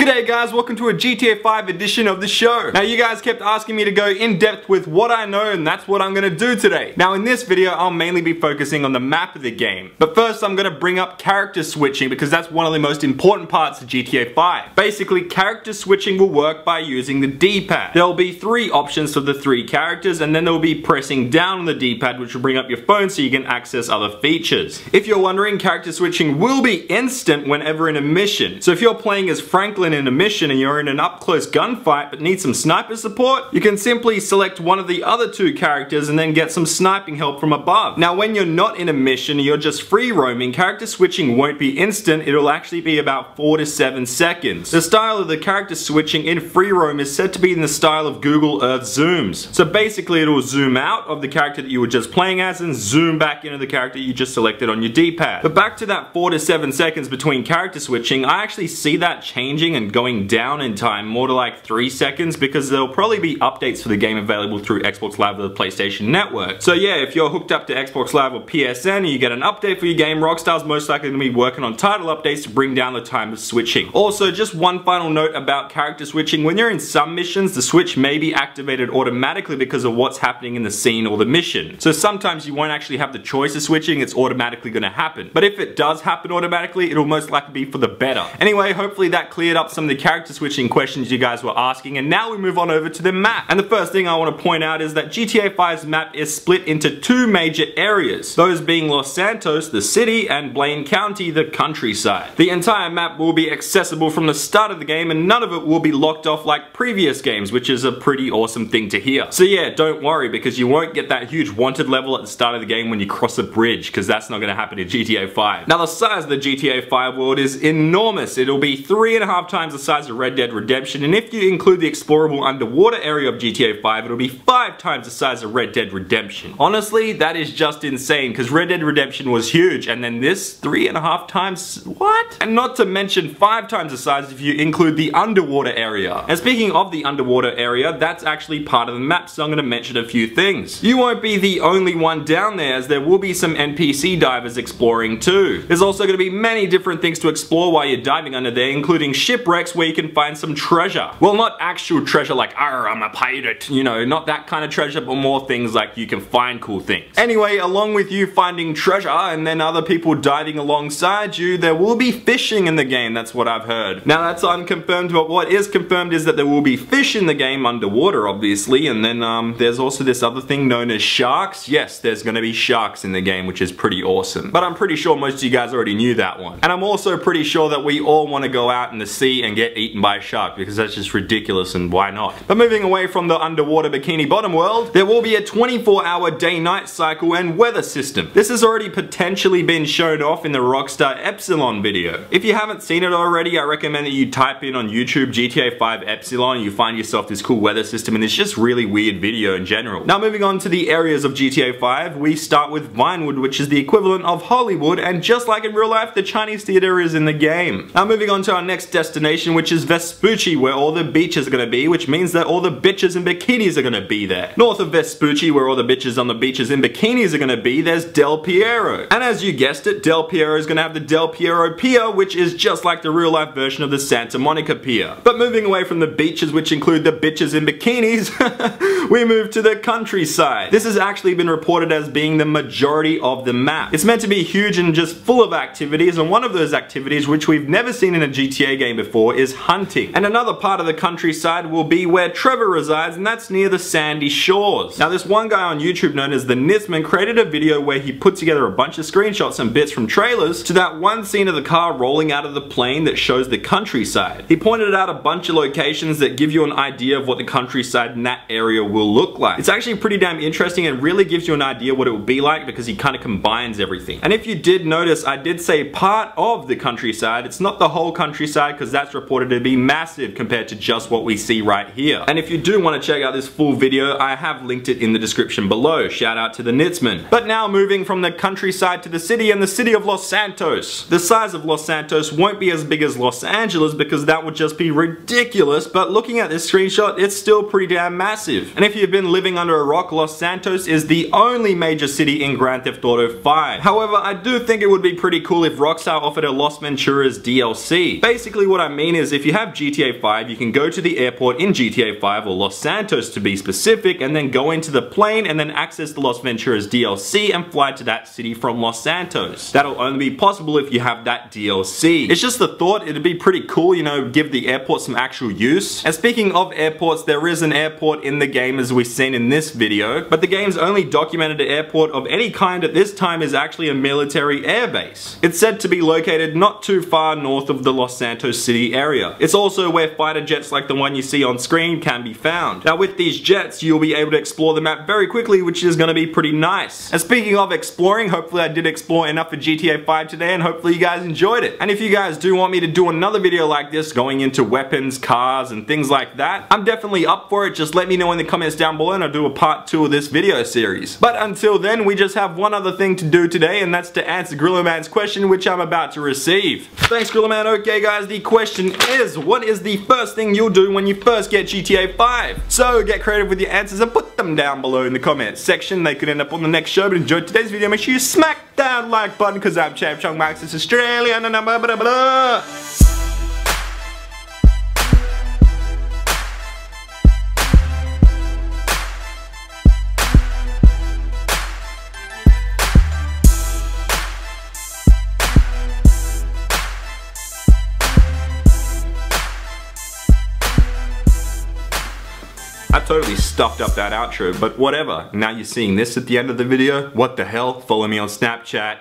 G'day guys, welcome to a GTA 5 edition of the show. Now you guys kept asking me to go in depth with what I know, and that's what I'm gonna do today. Now in this video, I'll mainly be focusing on the map of the game. But first I'm gonna bring up character switching because that's one of the most important parts of GTA 5. Basically, character switching will work by using the D-pad. There'll be 3 options for the 3 characters, and then there'll be pressing down on the D-pad, which will bring up your phone so you can access other features. If you're wondering, character switching will be instant whenever in a mission. So if you're playing as Franklin in a mission and you're in an up-close gunfight but need some sniper support, you can simply select one of the other 2 characters and then get some sniping help from above. Now when you're not in a mission, you're just free roaming, character switching won't be instant, it'll actually be about 4 to 7 seconds. The style of the character switching in free roam is said to be in the style of Google Earth zooms. So basically it'll zoom out of the character that you were just playing as and zoom back into the character you just selected on your D-pad. But back to that 4 to 7 seconds between character switching, I actually see that changing and going down in time more to like 3 seconds because there'll probably be updates for the game available through Xbox Live or the PlayStation Network. So yeah, if you're hooked up to Xbox Live or PSN and you get an update for your game, Rockstar's most likely going to be working on title updates to bring down the time of switching. Also, just one final note about character switching. When you're in some missions, the switch may be activated automatically because of what's happening in the scene or the mission. So sometimes you won't actually have the choice of switching, it's automatically going to happen. But if it does happen automatically, it'll most likely be for the better. Anyway, hopefully that cleared up some of the character switching questions you guys were asking, and now we move on over to the map. And the first thing I want to point out is that GTA 5's map is split into 2 major areas, those being Los Santos, the city, and Blaine County, the countryside. The entire map will be accessible from the start of the game, and none of it will be locked off like previous games, which is a pretty awesome thing to hear. So yeah, don't worry, because you won't get that huge wanted level at the start of the game when you cross a bridge, because that's not going to happen in GTA 5. Now the size of the GTA 5 world is enormous. It'll be 3.5 times the size of Red Dead Redemption, and if you include the explorable underwater area of GTA 5, it'll be 5 times the size of Red Dead Redemption. Honestly, that is just insane, because Red Dead Redemption was huge, and then this 3.5 times, what? And not to mention 5 times the size if you include the underwater area. And speaking of the underwater area, that's actually part of the map, so I'm going to mention a few things. You won't be the only one down there, as there will be some NPC divers exploring too. There's also going to be many different things to explore while you're diving under there, including shipwrecks where you can find some treasure. Well, not actual treasure like, "Arr, I'm a pirate," you know, not that kind of treasure, but more things like you can find cool things. Anyway, along with you finding treasure and then other people diving alongside you, there will be fishing in the game, that's what I've heard. Now that's unconfirmed, but what is confirmed is that there will be fish in the game underwater, obviously, and then there's also this other thing known as sharks. Yes, there's gonna be sharks in the game, which is pretty awesome. But I'm pretty sure most of you guys already knew that one. And I'm also pretty sure that we all want to go out in the sea and get eaten by a shark, because that's just ridiculous, and why not? But moving away from the underwater Bikini Bottom world, there will be a 24-hour day-night cycle and weather system. This has already potentially been shown off in the Rockstar Epsilon video. If you haven't seen it already, I recommend that you type in on YouTube GTA 5 Epsilon and you find yourself this cool weather system, and it's just really weird video in general. Now moving on to the areas of GTA 5, we start with Vinewood, which is the equivalent of Hollywood, and just like in real life, the Chinese theater is in the game. Now moving on to our next destination, which is Vespucci, where all the beaches are going to be, which means that all the bitches in bikinis are going to be there. North of Vespucci, where all the bitches on the beaches in bikinis are going to be, there's Del Piero. And as you guessed it, Del Piero is going to have the Del Piero Pier, which is just like the real life version of the Santa Monica Pier. But moving away from the beaches, which include the bitches in bikinis, we move to the countryside. This has actually been reported as being the majority of the map. It's meant to be huge and just full of activities, and one of those activities, which we've never seen in a GTA game before, is hunting. And another part of the countryside will be where Trevor resides, and that's near the sandy shores. Now this one guy on YouTube known as the Nitzman created a video where he put together a bunch of screenshots and bits from trailers to that one scene of the car rolling out of the plane that shows the countryside. He pointed out a bunch of locations that give you an idea of what the countryside in that area will look like. It's actually pretty damn interesting and really gives you an idea what it will be like, because he kind of combines everything. And if you did notice, I did say part of the countryside. It's not the whole countryside, because that's reported to be massive compared to just what we see right here. And if you do want to check out this full video, I have linked it in the description below. Shout out to the Nitzman. But now moving from the countryside to the city, and the city of Los Santos. The size of Los Santos won't be as big as Los Angeles, because that would just be ridiculous, but looking at this screenshot, it's still pretty damn massive. And if you've been living under a rock, Los Santos is the only major city in Grand Theft Auto 5. However, I do think it would be pretty cool if Rockstar offered a Los Venturas DLC. Basically what I mean is if you have GTA 5, you can go to the airport in GTA 5, or Los Santos to be specific, and then go into the plane and then access the Las Venturas DLC and fly to that city from Los Santos. That'll only be possible if you have that DLC. It's just the thought, it'd be pretty cool, you know, give the airport some actual use. And speaking of airports, there is an airport in the game as we've seen in this video, but the game's only documented airport of any kind at this time is actually a military airbase. It's said to be located not too far north of the Los Santos City area. It's also where fighter jets like the one you see on screen can be found. Now with these jets, you'll be able to explore the map very quickly, which is going to be pretty nice. And speaking of exploring, hopefully I did explore enough for GTA 5 today, and hopefully you guys enjoyed it. And if you guys do want me to do another video like this, going into weapons, cars, and things like that, I'm definitely up for it. Just let me know in the comments down below and I'll do a part 2 of this video series. But until then, we just have one other thing to do today, and that's to answer Gorilla Man's question, which I'm about to receive. Thanks, Gorilla Man. Okay guys, the question is, what is the first thing you'll do when you first get GTA 5? So get creative with your answers and put them down below in the comments section. They could end up on the next show, but enjoy today's video. Make sure you smack that like button, because I'm Chav Chong Max, it's Australia, and blah blah blah. I totally stuffed up that outro, but whatever. Now you're seeing this at the end of the video. What the hell? Follow me on Snapchat.